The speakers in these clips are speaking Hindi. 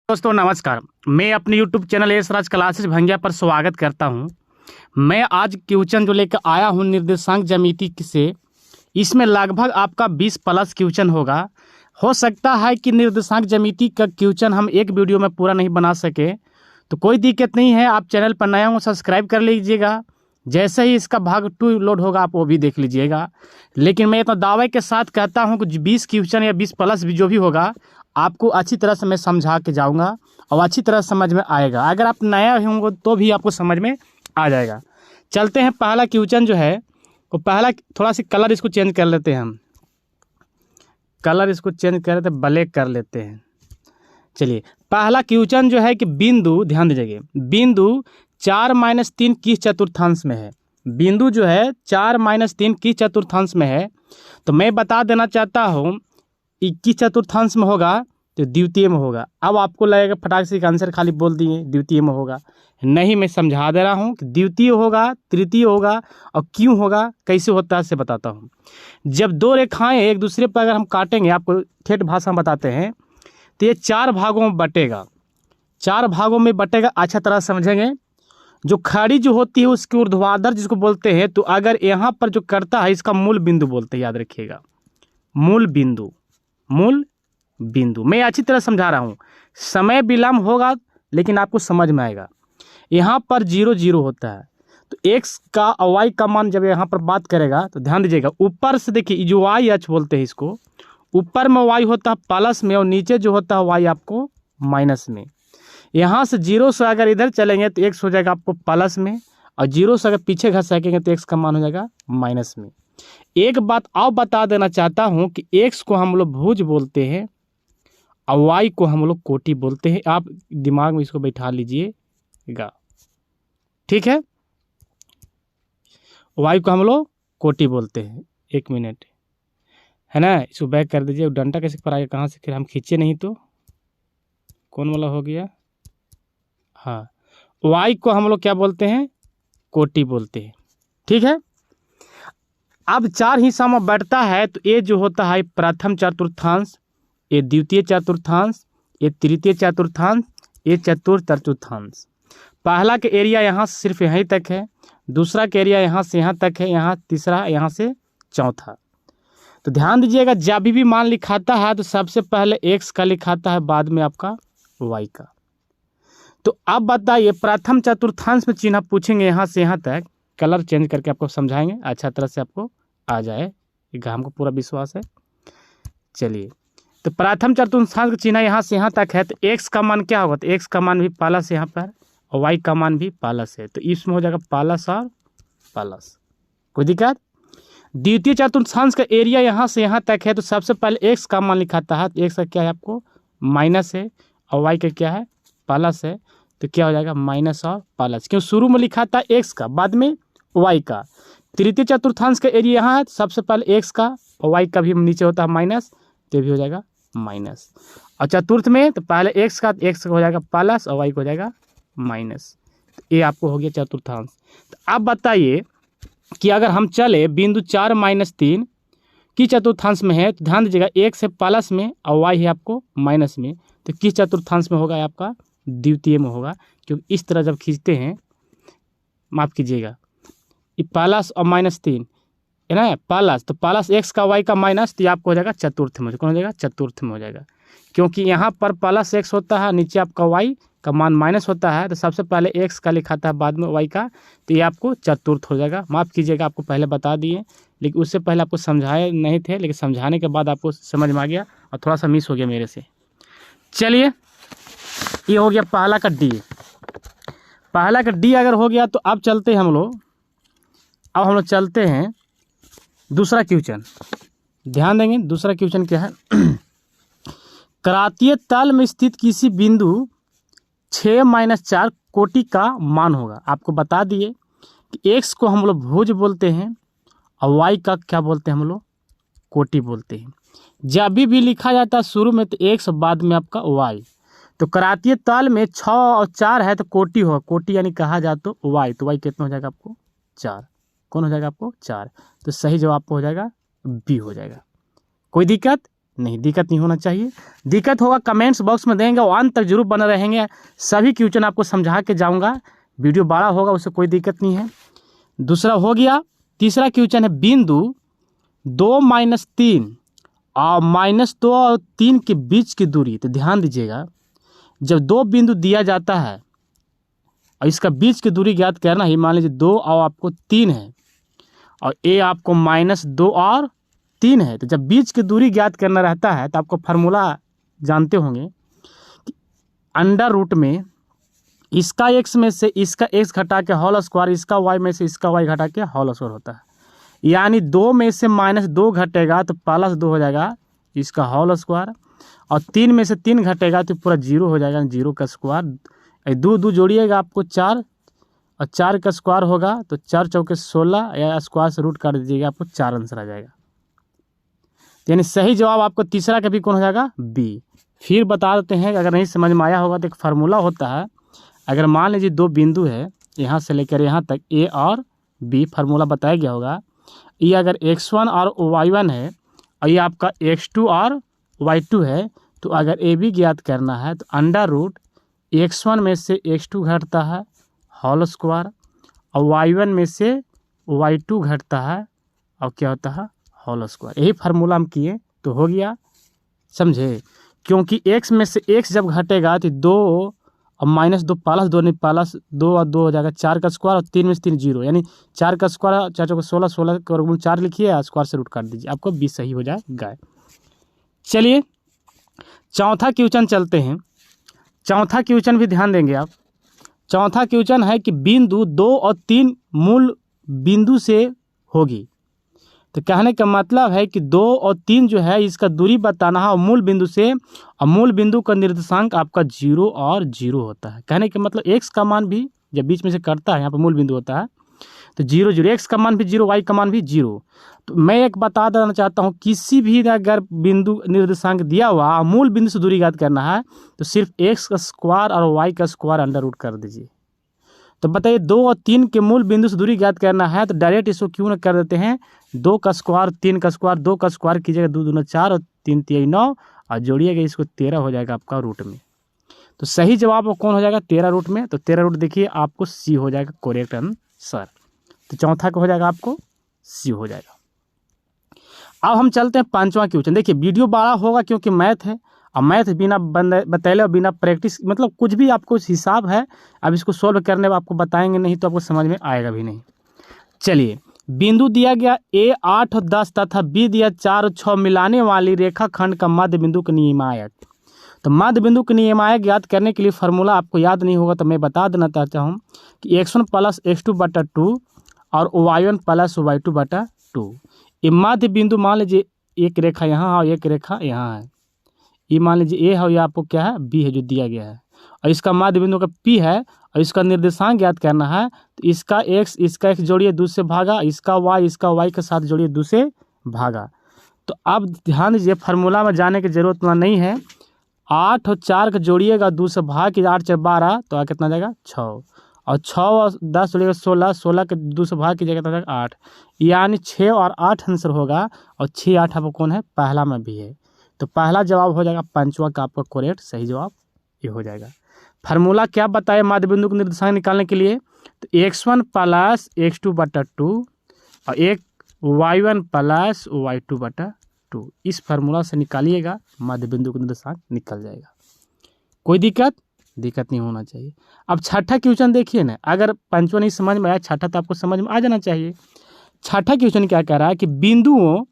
दोस्तों नमस्कार। मैं अपने YouTube चैनल एस राज क्लासेस भंगिया पर स्वागत करता हूं। मैं आज क्वेश्चन जो लेकर आया हूं निर्देशांक ज्यामिति से, इसमें लगभग आपका 20 प्लस क्वेश्चन होगा। हो सकता है कि निर्देशांक ज्यामिति का क्वेश्चन हम एक वीडियो में पूरा नहीं बना सके, तो कोई दिक्कत नहीं है। आप चैनल पर नया हो सब्सक्राइब कर लीजिएगा। जैसे ही इसका भाग 2 लोड होगा आप वो भी देख लीजिएगा। लेकिन मैं इतना दावे के साथ कहता हूँ कि 20 क्वेश्चन या 20 प्लस भी जो भी होगा आपको अच्छी तरह से मैं समझा के जाऊंगा और अच्छी तरह समझ में आएगा। अगर आप नया होंगे तो भी आपको समझ में आ जाएगा। चलते हैं। पहला क्वेश्चन जो है वो पहला, थोड़ा सी कलर इसको चेंज कर लेते हैं। हम कलर इसको चेंज कर लेते, ब्लैक कर लेते हैं। चलिए, पहला क्वेश्चन जो है कि बिंदु, ध्यान दीजिएगा, बिंदु 4-3 किस चतुर्थांश में है। बिंदु जो है 4-3 किस चतुर्थांश में है, तो मैं बता देना चाहता हूँ 21 चतुर्थांश में होगा तो द्वितीय में होगा। अब आपको लगेगा फटाक से आंसर खाली बोल दिए द्वितीय में होगा। नहीं, मैं समझा दे रहा हूँ कि द्वितीय होगा, तृतीय होगा और क्यों होगा, कैसे होता है से बताता हूँ। जब दो रेखाएं एक दूसरे पर अगर हम काटेंगे, आपको ठेठ भाषा में बताते हैं, तो ये 4 भागों में बटेगा। 4 भागों में बटेगा, अच्छा तरह समझेंगे। जो खड़ी जो होती है उसकी ऊर्ध्वाधर जिसको बोलते हैं, तो अगर यहाँ पर जो करता है इसका मूल बिंदु बोलते हैं, याद रखिएगा। मूल बिंदु, मूल बिंदु मैं अच्छी तरह समझा रहा हूँ। समय विलंब होगा लेकिन आपको समझ में आएगा। यहाँ पर 0-0 होता है, तो x का और y का मान जब यहाँ पर बात करेगा तो ध्यान दीजिएगा। ऊपर से देखिए जो y अक्ष बोलते हैं इसको, ऊपर में y होता है प्लस में और नीचे जो होता है y आपको माइनस में। यहाँ से 0 से अगर इधर चलेंगे तो x हो जाएगा आपको प्लस में, और 0 से अगर पीछे घसाएंगे तो x का मान हो जाएगा माइनस में। एक बात और बता देना चाहता हूँ कि x को हम लोग भुज बोलते हैं और y को हम लोग कोटि बोलते हैं। आप दिमाग में इसको बैठा लीजिएगा, ठीक है। y को हम लोग कोटि बोलते हैं। 1 मिनट है ना, इसको बैक कर दीजिए। डंडा कैसे पर आएगा, कहाँ से, फिर हम खींचे नहीं तो कौन वाला हो गया। हाँ, y को हम लोग क्या बोलते हैं, कोटि बोलते हैं, ठीक है। अब 4 हिस्सा में बैठता है, तो ये जो होता है प्रथम चतुर्थांश, ये द्वितीय चतुर्थांश, ये तृतीय चतुर्थांश, ये चतुर्थ चतुर्थांश। पहला के एरिया यहाँ सिर्फ यहीं तक है, दूसरा के एरिया यहाँ से यहाँ तक है, यहाँ तीसरा, यहाँ से चौथा। तो ध्यान दीजिएगा, जब भी मान लिखाता है तो सबसे पहले x का लिखाता है, बाद में आपका y का। तो अब बताइए, प्रथम चतुर्थांश में चिन्ह पूछेंगे यहाँ से यहाँ तक, कलर चेंज करके आपको समझाएंगे, अच्छा तरह से आपको आ जाए, ये हमको पूरा विश्वास है। चलिए, तो प्रथम चतुर्थांश का चिन्ह यहाँ से यहाँ तक है, तो x का मान क्या होगा, तो x का मान भी प्लस यहाँ पर और y का मान भी प्लस है, तो इसमें हो जाएगा प्लस और प्लस, कोई दिक्कत। द्वितीय चतुर्थांश का एरिया यहाँ से यहाँ तक है, तो सबसे पहले x का मान लिखाता है, तो x का क्या है आपको माइनस है और y का क्या है प्लस है, तो क्या हो जाएगा माइनस और प्लस। क्यों, शुरू में लिखा था x का, बाद में y का। तृतीय चतुर्थांश का एरिया यहाँ है, तो सबसे पहले x का और y का भी नीचे होता है माइनस, तो भी हो जाएगा माइनस। और चतुर्थ में तो पहले x का, तो x का हो जाएगा प्लस और y का हो जाएगा माइनस। तो ये आपको हो गया चतुर्थांश। तो अब बताइए कि अगर हम चले बिंदु 4-3 किस चतुर्थांश में है, तो ध्यान दीजिएगा x है प्लस में और y है आपको माइनस में, तो किस चतुर्थांश में होगा, आपका द्वितीय में होगा। क्योंकि इस तरह जब खींचते हैं, माफ़ कीजिएगा, ये प्लस और -3 है ना, प्लस तो प्लस x का y का माइनस, तो आपको हो जाएगा चतुर्थ में। कौन हो जाएगा, चतुर्थ में हो जाएगा। क्योंकि यहाँ पर प्लस x होता है, नीचे आपका y का मान माइनस होता है, तो सबसे पहले x का लिखाता है, बाद में y का, तो ये आपको चतुर्थ हो जाएगा। माफ़ कीजिएगा, आपको पहले बता दिए, लेकिन उससे पहले आपको समझाए नहीं थे, लेकिन समझाने के बाद आपको समझ में आ गया और थोड़ा सा मिस हो गया मेरे से। चलिए, ये हो गया पहला का D। पहला का D अगर हो गया, तो अब चलते हैं हम लोग, अब हम लोग चलते हैं दूसरा क्वेश्चन। ध्यान देंगे, दूसरा क्वेश्चन क्या है। करातीय तल में स्थित किसी बिंदु 6-4 कोटि का मान होगा। आपको बता दिए कि x को हम लोग भुज बोलते हैं और y का क्या बोलते हैं, हम लोग कोटि बोलते हैं। जब भी लिखा जाता है शुरू में तो x, बाद में आपका y। तो करातीय तल में 6 और 4 है, तो कोटि होगा, कोटि यानी कहा जाए तो y, तो y कितना हो जाएगा आपको 4। कौन हो जाएगा आपको 4, तो सही जवाब आपको हो जाएगा B हो जाएगा। कोई दिक्कत नहीं, दिक्कत नहीं होना चाहिए। दिक्कत होगा कमेंट्स बॉक्स में देंगे और अंत तक जरूर बने रहेंगे, सभी क्वेश्चन आपको समझा के जाऊंगा। वीडियो बड़ा होगा उससे कोई दिक्कत नहीं है। दूसरा हो गया, तीसरा क्वेश्चन है बिंदु 2-3 और -2 और 3 के बीच की दूरी। तो ध्यान दीजिएगा, जब दो बिंदु दिया जाता है और इसका बीच की दूरी ज्ञात करना है, मान लीजिए 2 और आपको 3 है और ए आपको -2 और 3 है। तो जब बीच की दूरी ज्ञात करना रहता है तो आपको फार्मूला जानते होंगे कि अंडर रूट में इसका x में से इसका x घटा के होल स्क्वायर, इसका y में से इसका y घटा के होल स्क्वायर होता है। यानी 2 में से -2 घटेगा तो +2 हो जाएगा इसका होल स्क्वायर, और 3 में से 3 घटेगा तो पूरा 0 हो जाएगा, 0 का स्क्वायर। 2 जोड़िएगा आपको 4 और 4 का स्क्वायर होगा तो 4 चौके 16 या स्क्वायर से रूट काट दीजिएगा, आपको 4 आंसर आ जाएगा। यानी सही जवाब आपको तीसरा का भी कौन हो जाएगा, बी। फिर बता देते हैं, अगर नहीं समझ में आया होगा तो एक फार्मूला होता है। अगर मान लीजिए दो बिंदु है यहाँ से लेकर यहाँ तक ए और बी, फार्मूला बताया गया होगा। ये अगर x1 और y1 है और ये आपका x2 और y2 है, तो अगर ए बी ज्ञात करना है तो अंडर रूट x1 में से x2 घटता है होल स्क्वायर और y1 में से y2 घटता है और क्या होता है, होल स्क्वायर। यही फार्मूला हम किए तो हो गया, समझे। क्योंकि x में से x जब घटेगा तो 2 और -2 +2 नहीं, +2 और 2 हो जाएगा 4 का स्क्वायर, और 3 में से 3 0, यानी 4 का स्क्वायर 4 को 16, 16 का वर्गमूल 4 लिखिए, स्क्वायर से रूट काट दीजिए, आपको 20 सही हो जाएगा। चलिए चौथा क्वेश्चन चलते हैं। चौथा क्वेश्चन भी ध्यान देंगे आप। चौथा क्वेश्चन है कि बिंदु 2 और 3 मूल बिंदु से होगी। तो कहने का मतलब है कि 2 और 3 जो है इसका दूरी बताना है और मूल बिंदु से, और मूल बिंदु का निर्देशांक आपका 0 और 0 होता है। कहने का मतलब x का मान भी जब बीच में से कटता है, यहाँ पर मूल बिंदु होता है तो 0 0, x का मान भी 0, y का मान भी 0। तो मैं एक बता देना चाहता हूँ, किसी भी अगर बिंदु निर्देशांक दिया हुआ मूल बिंदु से दूरी ज्ञात करना है तो सिर्फ x का स्क्वायर और y का स्क्वायर अंडर रूट कर दीजिए। तो बताइए 2 और 3 के मूल बिंदु से दूरी ज्ञात करना है तो डायरेक्ट इसको क्यों न कर देते हैं, 2 का स्क्वायर 3 का स्क्वायर, 2 का स्क्वायर कीजिएगा 2 दूना 4 और 3 3 9 और जोड़िएगा इसको 13 हो जाएगा आपका रूट में। तो सही जवाब कौन हो जाएगा, 13 रूट में। तो 13 रूट देखिए आपको सी हो जाएगा करेक्ट आंसर। तो चौथा का हो जाएगा आपको सी हो जाएगा। अब हम चलते हैं पांचवा क्वेश्चन। देखिए वीडियो बड़ा होगा क्योंकि मैथ है, और मैथ बिना बतैले और बिना प्रैक्टिस, मतलब कुछ भी आपको हिसाब है, अब इसको सोल्व करने में आपको बताएंगे नहीं तो आपको समझ में आएगा भी नहीं। चलिए, बिंदु दिया गया ए 8 और 10 तथा बी दिया 4 और 6 मिलाने वाली रेखाखंड का मध्य बिंदु का नियमायक। तो मध्य बिंदु का नियमायक ज्ञात करने के लिए फार्मूला आपको याद नहीं होगा तो मैं बता देना चाहता हूँ कि x1 + x2/2 और y1 + y2/2। ये मध्य बिंदु मान लीजिए एक रेखा यहाँ है और एक रेखा यहाँ है। ये मान लीजिए ए है और ये आपको क्या है, बी है जो दिया गया है, और इसका मध्य बिंदु का पी है और इसका निर्देशांक ज्ञात करना है। तो इसका x जोड़िए 2 से भागा, इसका y के साथ जोड़िए 2 से भागा। तो अब ध्यान दीजिए, फार्मूला में जाने की जरूरत नहीं है। 8 और 4 का जोड़िएगा 2 से भाग के 8 4 12 तो कितना जाएगा 6, और 6 और 10 जोड़िएगा 16, 16 के 2 से भाग कीजिएगा तो जाएगा 8, यानी 6 और 8 आंसर होगा। और 6 8 आपको कौन है, पहला में भी है। तो पहला जवाब हो जाएगा पांचवा का आपका करेक्ट सही जवाब ये हो जाएगा। फार्मूला क्या बताए मध्य बिंदु का निर्देशांक निकालने के लिए, तो x1 + x2/2 और एक y1 + y2/2, इस फार्मूला से निकालिएगा, मध्य बिंदु का निर्देशांक निकल जाएगा। कोई दिक्कत नहीं होना चाहिए। अब छठा क्वेश्चन देखिए ना, अगर पांचवा नहीं समझ में आया छठा तो आपको समझ में आ जाना चाहिए। छठा क्वेश्चन क्या कह रहा है कि बिंदुओं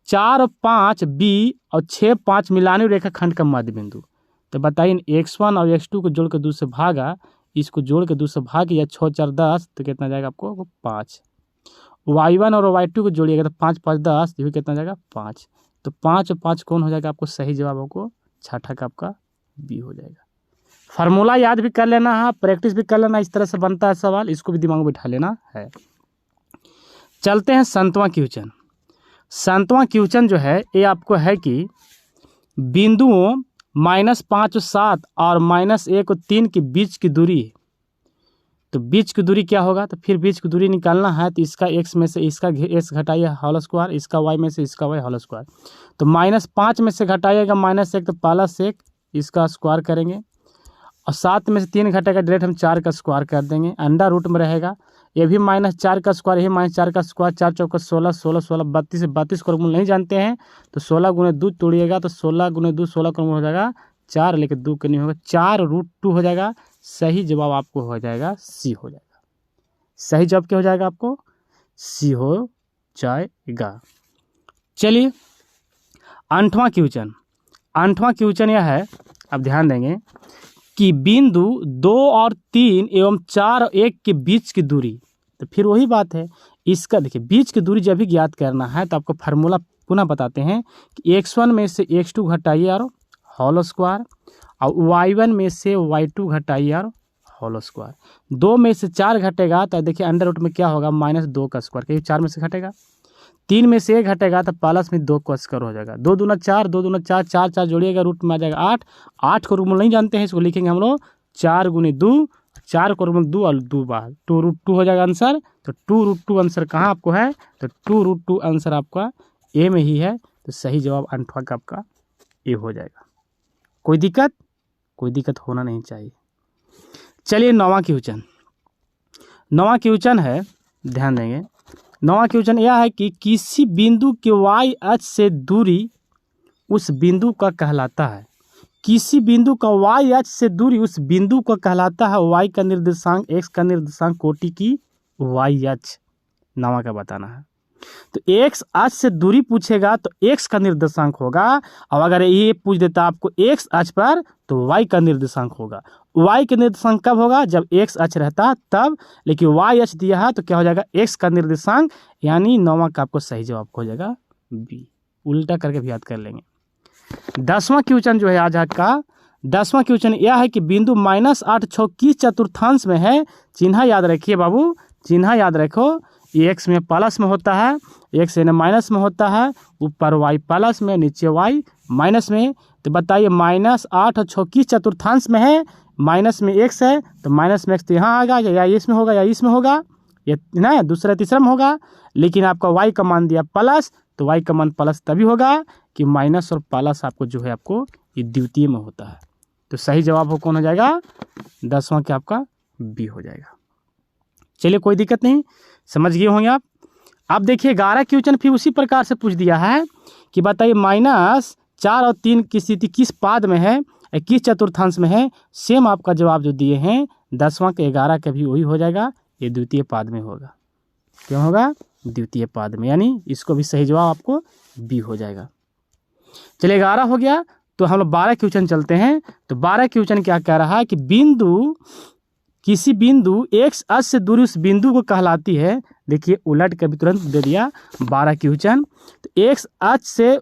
4 और 5 बी और 6 5 मिलाने रेखाखंड का मध्य बिंदु। तो बताइए x1 और x2 को जोड़ के 2 से भागा, इसको जोड़ के 2 से भाग या 6 4 10 तो कितना जाएगा आपको 5। y1 और y2 को जोड़िएगा तो 5 5 10 ये कितना जाएगा 5। तो 5 और 5 कौन हो जाएगा आपको सही जवाब, आपको छठा का आपका बी हो जाएगा। फार्मूला याद भी कर लेना है, प्रैक्टिस भी कर लेना, इस तरह से बनता है सवाल, इसको भी दिमाग में बिठा लेना है। चलते हैं सातवां क्वेश्चन। सातवां क्वेश्चन जो है ये आपको है कि बिंदुओं -5 और 7 और -1 और 3 के बीच की दूरी तो बीच की दूरी क्या होगा, तो फिर बीच की दूरी निकालना है तो इसका x में से इसका x घटाइए होल स्क्वायर, इसका y में से इसका y होल स्क्वायर। तो -5 में से घटाइएगा -1 तो +1 इसका स्क्वायर करेंगे, और 7 में से 3 घटेगा डायरेक्ट हम 4 का स्क्वायर कर देंगे, अंडर रूट में रहेगा। ये भी -4 का स्क्वायर, ये -4 का स्क्वायर, 4 चौका 16, 16 16 32, 32 का वर्गमूल नहीं जानते हैं तो 16 गुणे 2 तोड़िएगा तो 16 गुणे 2 16 का वर्गमूल हो जाएगा 4, लेकिन 2 का नहीं होगा, 4√2 हो जाएगा। सही जवाब आपको हो जाएगा सी हो जाएगा। सही जवाब क्या हो जाएगा आपको, सी हो जाएगा। चलिए 8वां क्वेश्चन, 8वां क्वेश्चन यह है, अब ध्यान देंगे कि बिंदु 2 और 3 एवं 4 और 1 के बीच की दूरी, तो फिर वही बात है इसका, देखिए बीच की दूरी जब भी ज्ञात करना है तो आपको फार्मूला पुनः बताते हैं कि x1 में से x2 घटाइए और होल स्क्वायर, और y1 में से y2 घटाइए और होल स्क्वायर। 2 में से 4 घटेगा तो देखिए अंडर रूट में क्या होगा -2 का स्क्वायर, क्योंकि 4 में से घटेगा। 3 में से 1 घटेगा तो प्लस में 2 का स्क्वायर हो जाएगा, 2 दूना 4, 2 दूना 4, 4 4 जोड़िएगा रूट में आ जाएगा 8, 8 को वर्गमूल नहीं जानते हैं, इसको लिखेंगे हम लोग 4 गुने 2, 4 को वर्गमूल 2 और 2 बाहर, 2√2 हो जाएगा आंसर। तो 2√2 आंसर कहाँ आपको है, तो 2√2 आंसर आपका ए में ही है, तो सही जवाब 8वां का आपका ए हो जाएगा। कोई दिक्कत, कोई दिक्कत होना नहीं चाहिए। चलिए 9वां क्वेश्चन, 9वां क्वेश्चन है, ध्यान देंगे। 9वां क्वेश्चन यह है कि किसी बिंदु के y अक्ष से दूरी उस बिंदु का कहलाता है, किसी बिंदु का y अक्ष से दूरी उस बिंदु का कहलाता है, y का निर्देशांक, x का निर्देशांक, कोटि की y अक्ष 9वां का बताना है। तो x अक्ष से दूरी पूछेगा तो x का निर्देशांक होगा, और अगर ये पूछ देता आपको x अक्ष पर तो y का निर्देशांक होगा। y का निर्देशांक कब होगा, जब x अक्ष रहता तब, लेकिन y अक्ष दिया है तो क्या हो जाएगा x का निर्देशांक, यानी 9वां का आपको सही जवाब हो जाएगा बी। उल्टा करके भी याद कर लेंगे। 10वां क्वेश्चन जो है आज का 10वां क्वेश्चन यह है कि बिंदु -8 6 किस चतुर्थांश में है। चिन्ह याद रखिए बाबू, चिन्ह याद रखो, x में प्लस में होता है, x माइनस में होता है, ऊपर y प्लस में, नीचे y माइनस में। तो बताइए -8 और 6 किस चतुर्थांश में है, माइनस में x है तो माइनस में x तो यहाँ आएगा, या इसमें होगा या इसमें होगा, ये ना दूसरा तीसरा में होगा, लेकिन आपका y का मान दिया प्लस, तो y का मान प्लस तभी होगा कि माइनस और प्लस आपको जो है आपको ये द्वितीय में होता है। तो सही जवाब हो कौन हो जाएगा, 10वां के आपका बी हो जाएगा। चलिए कोई दिक्कत नहीं, समझ गए होंगे आप। अब देखिए 11 क्वेश्चन फिर उसी प्रकार से पूछ दिया है कि बताइए -4 और 3 की स्थिति किस पाद में है, किस चतुर्थांश में है। सेम आपका जवाब जो दिए हैं 10वां के 11 का भी वही हो जाएगा, ये द्वितीय पाद में होगा। क्यों होगा, द्वितीय पाद में, यानी इसको भी सही जवाब आपको बी हो जाएगा। चलिए 11 हो गया, तो हम लोग 12 क्वेश्चन चलते हैं। तो 12 क्वेश्चन क्या कह रहा है कि बिंदु, किसी बिंदु x अक्ष से दूरी उस बिंदु को कहलाती है। देखिए उलट के भी तुरंत दे दिया 12 क्वेश्चन। तो x अक्ष से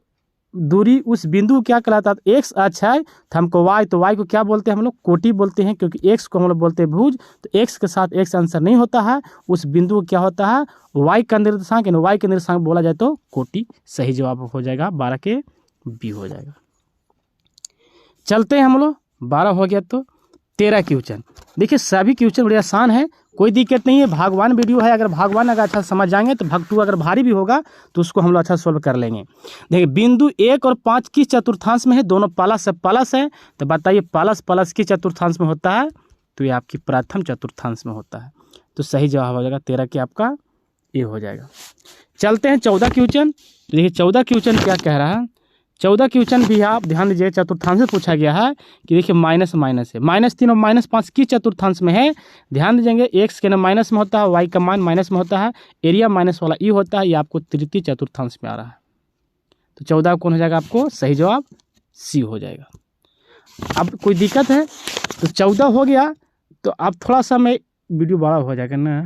दूरी उस बिंदु को क्या कहलाता है, x अक्ष है तो हमको y, तो y को क्या बोलते हैं हम लोग, कोटि बोलते हैं, क्योंकि x को हम लोग बोलते हैं भुज। तो x के साथ x आंसर नहीं होता है, उस बिंदु को क्या होता है, y का निर्देशांक, यानी y का निर्देशांक बोला जाए तो कोटि। सही जवाब हो जाएगा 12 के बी हो जाएगा। चलते हैं हम लोग, 12 हो गया तो 13 क्वेश्चन। देखिए सभी क्वेश्चन बड़े आसान है, कोई दिक्कत नहीं है। भागवान वीडियो है, अगर भागवान अगर अच्छा समझ जाएंगे तो भाग 2 अगर भारी भी होगा तो उसको हम लोग अच्छा सोल्व कर लेंगे। देखिए बिंदु 1 और 5 किस चतुर्थांश में है, दोनों प्लस से प्लस है। तो बताइए प्लस प्लस किस चतुर्थांश में होता है, तो ये आपकी प्रथम चतुर्थांश में होता है। तो सही जवाब हो जाएगा 13 के आपका ए हो जाएगा। चलते हैं 14 क्वेश्चन। देखिए 14 क्वेश्चन क्या कह रहा है, 14 क्वेश्चन भी आप ध्यान दीजिए, चतुर्थांश से पूछा गया है कि देखिए माइनस माइनस है, -3 और -5 किस चतुर्थांश में है। ध्यान दीजिएंगे, x के ना माइनस में होता है, y का मान माइनस में होता है, एरिया माइनस वाला ई होता है, ये आपको तृतीय चतुर्थांश में आ रहा है। तो 14 कौन हो जाएगा आपको सही जवाब सी हो जाएगा। अब कोई दिक्कत है, तो 14 हो गया, तो अब थोड़ा सा मैं वीडियो बड़ा हो जाएगा ना,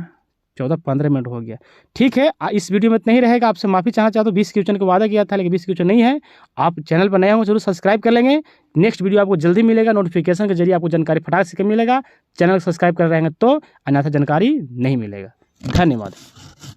14-15 मिनट हो गया, ठीक है। इस वीडियो में इतना ही रहेगा, आपसे माफ़ी चाहना चाहता हूँ। 20 क्वेश्चन का वादा किया था, लेकिन 20 क्वेश्चन नहीं है। आप चैनल पर नए होंगे जरूर सब्सक्राइब कर लेंगे। नेक्स्ट वीडियो आपको जल्दी मिलेगा, नोटिफिकेशन के जरिए आपको जानकारी फटाक से मिलेगा। चैनल को सब्सक्राइब कर रहेंगे तो अन्यथा जानकारी नहीं मिलेगा। धन्यवाद।